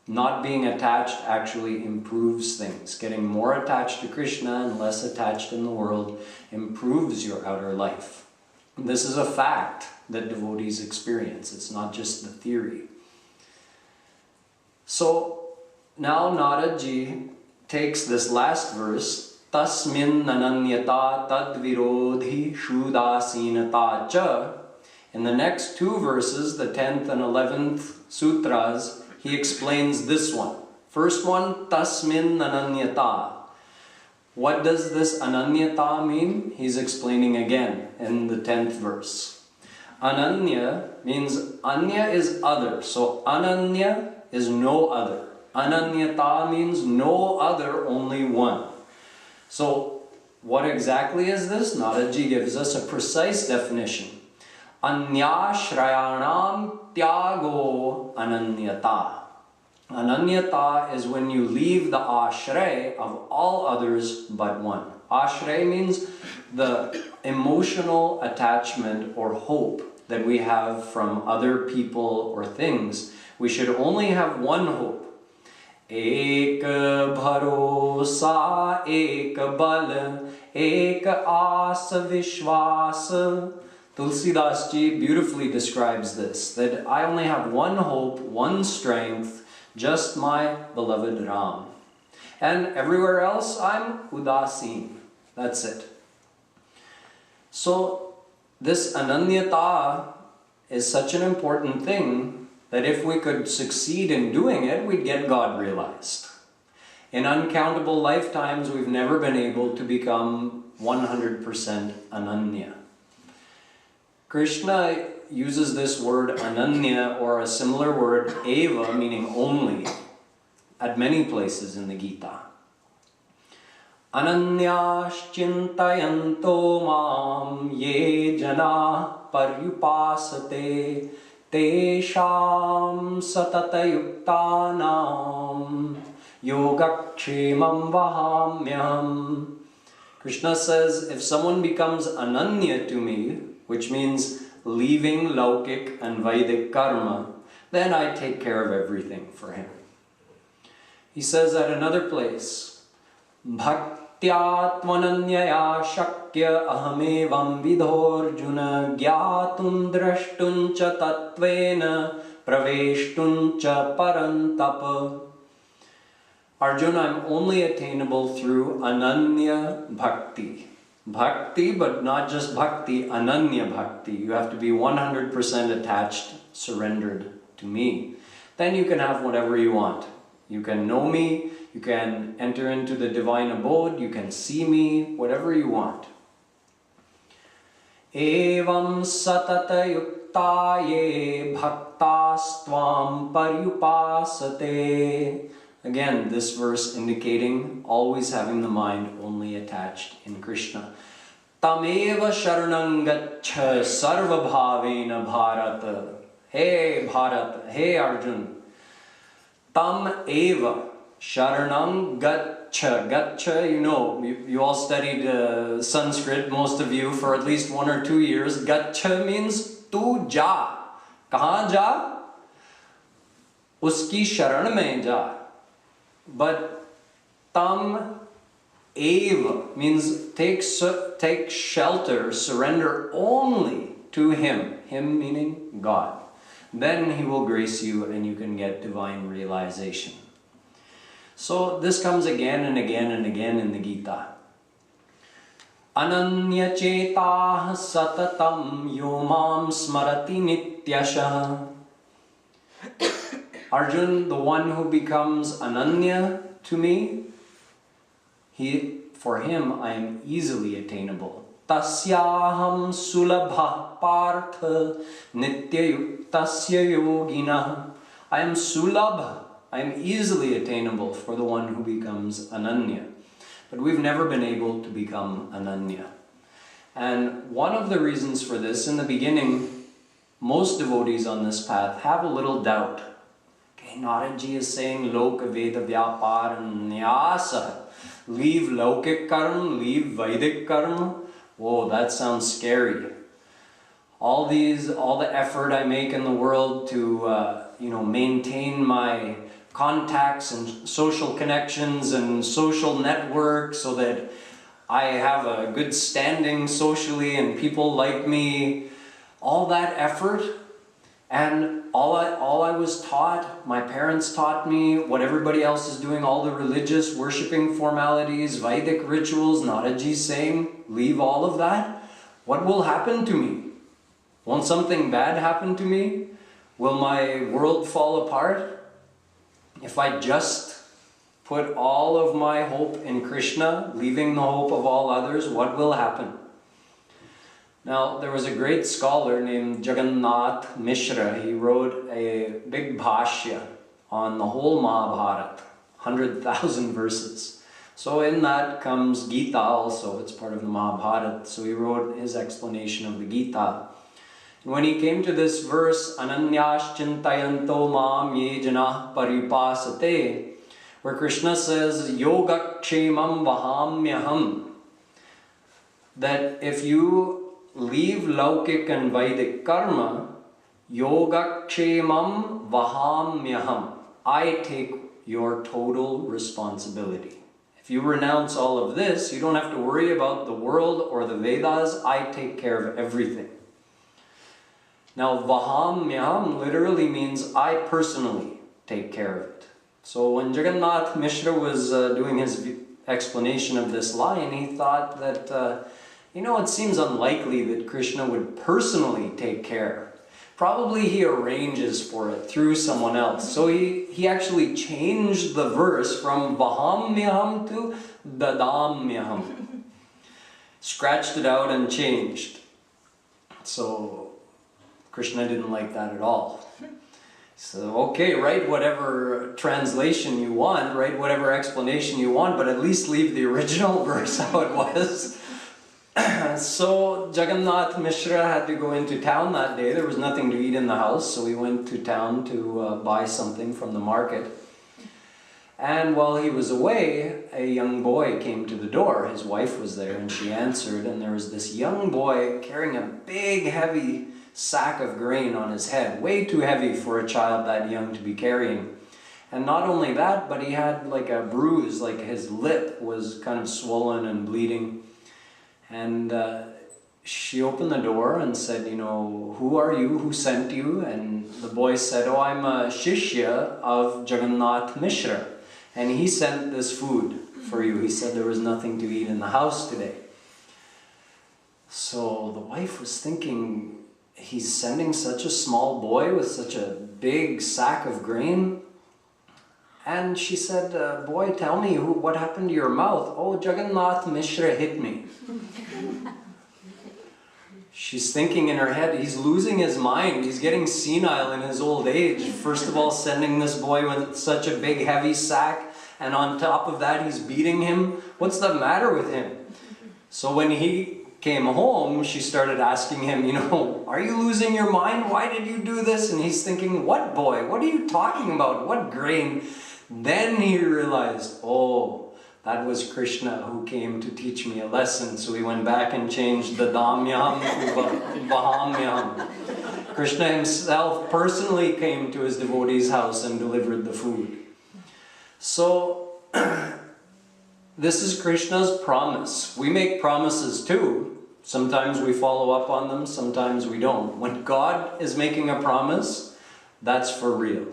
Not being attached actually improves things. Getting more attached to Krishna and less attached in the world improves your outer life. This is a fact that devotees experience. It's not just the theory. So now Narad ji takes this last verse, Tasmin nananyata tadvirodhi shudasinata cha. In the next two verses, the 10th and 11th sutras, he explains this one. First one, Tasmin ananyata. What does this ananyata mean? He's explaining again in the 10th verse. Ananya means, anya is other. So ananya is no other. Ananyata means no other, only one. So what exactly is this? Narad gives us a precise definition. Anyashrayanam tyago ananyata. Ananyata is when you leave the ashray of all others but one. Ashray means the emotional attachment or hope that we have from other people or things. We should only have one hope. Ek bharosa, ek bal, ek asa vishwas. Tulsidas ji beautifully describes this, that I only have one hope, one strength, just my beloved Ram. And everywhere else I'm udasin. That's it. So this ananyata is such an important thing that if we could succeed in doing it, we'd get God realized. In uncountable lifetimes, we've never been able to become 100% ananya. Krishna uses this word ananya or a similar word eva, meaning only, at many places in the Gita. Ananyaschintayanto mam ye jana paryupasate tesham satatayuktanam yogakshemam vahamyam. Krishna says, if someone becomes ananya to me, which means leaving Laukik and Vedic karma, then I take care of everything for him. He says at another place, Bhaktya-tvananyaya shakya ahamevam vidhorjuna gyatun drashtun cha tatvena praveshtun cha parantapa. Arjuna, I'm only attainable through ananya bhakti. Bhakti, but not just bhakti, ananya bhakti. You have to be 100% attached, surrendered to me. Then you can have whatever you want. You can know me, you can enter into the divine abode, you can see me, whatever you want. Evam satata yuktaye bhaktastvam paryupasate. Again, this verse indicating always having the mind only attached in Krishna. Tameva sharanam gaccha sarva bhavena bharata. Hey Bharata, hey Arjun. Tam eva sharanam gaccha. Gaccha, you know, you all studied Sanskrit, most of you, for at least 1 or 2 years. Gaccha means tu ja. Kahan ja? Uski sharan mein ja. But tam eva means take shelter, surrender only to him. Him meaning God. Then he will grace you and you can get divine realization. So this comes again and again and again in the Gita. Ananya chetah satatam yomam smarati nityashah. Arjun, the one who becomes ananya to me, for him I am easily attainable. Tasyaham sulabha partha nityayuktasya yogina. I am sulabha. I am easily attainable for the one who becomes ananya. But we've never been able to become ananya. And one of the reasons for this, in the beginning, most devotees on this path have a little doubt. Okay, Narad is saying Loka Veda Vyapar Nyasa. Leave Laukik Karma, leave Vedic Karma. Whoa, that sounds scary. All the effort I make in the world to, maintain my contacts and social connections and social network so that I have a good standing socially and people like me. All that effort, and all I was taught, my parents taught me, what everybody else is doing, all the religious worshipping formalities, Vedic rituals, Naraji saying, leave all of that. What will happen to me? Won't something bad happen to me? Will my world fall apart? If I just put all of my hope in Krishna, leaving the hope of all others, what will happen? Now, there was a great scholar named Jagannath Mishra. He wrote a big bhashya on the whole Mahabharata, 100,000 verses. So in that comes Gita also, it's part of the Mahabharata. So he wrote his explanation of the Gita. And when he came to this verse, Ananyas chintayanto mam ye janah paripasate, where Krishna says, Yoga kshemam vahamyaham, that if you leave Laukik and Vedic karma, Yoga kshemam vahamyaham, I take your total responsibility. If you renounce all of this, you don't have to worry about the world or the Vedas, I take care of everything. Now, vahamyaham literally means I personally take care of it. So when Jagannath Mishra was doing his explanation of this line, he thought that, it seems unlikely that Krishna would personally take care. Probably he arranges for it through someone else. So he actually changed the verse from vahamyaham to dadamyaham. Scratched it out and changed. So Krishna didn't like that at all. So, okay, write whatever translation you want, write whatever explanation you want, but at least leave the original verse how it was. So Jagannath Mishra had to go into town that day. There was nothing to eat in the house, so he went to town to buy something from the market. And while he was away, a young boy came to the door. His wife was there, and she answered, and there was this young boy carrying a big, heavy sack of grain on his head, way too heavy for a child that young to be carrying. And not only that, but he had like a bruise, like his lip was kind of swollen and bleeding. And she opened the door and said, who are you? Who sent you? And the boy said, oh, I'm a shishya of Jagannath Mishra, and he sent this food for you. He said there was nothing to eat in the house today. So the wife was thinking, he's sending such a small boy with such a big sack of grain? And she said, boy, tell me, what happened to your mouth? Oh, Jagannath Mishra hit me. She's thinking in her head, he's losing his mind. He's getting senile in his old age. First of all, sending this boy with such a big, heavy sack, and on top of that, he's beating him. What's the matter with him? So when he came home, she started asking him, are you losing your mind? Why did you do this? And he's thinking, what boy? What are you talking about? What grain? Then he realized, oh, that was Krishna who came to teach me a lesson. So he went back and changed the damyam to vahamyam. Krishna himself personally came to his devotee's house and delivered the food. So this is Krishna's promise. We make promises too. Sometimes we follow up on them, sometimes we don't. When God is making a promise, that's for real.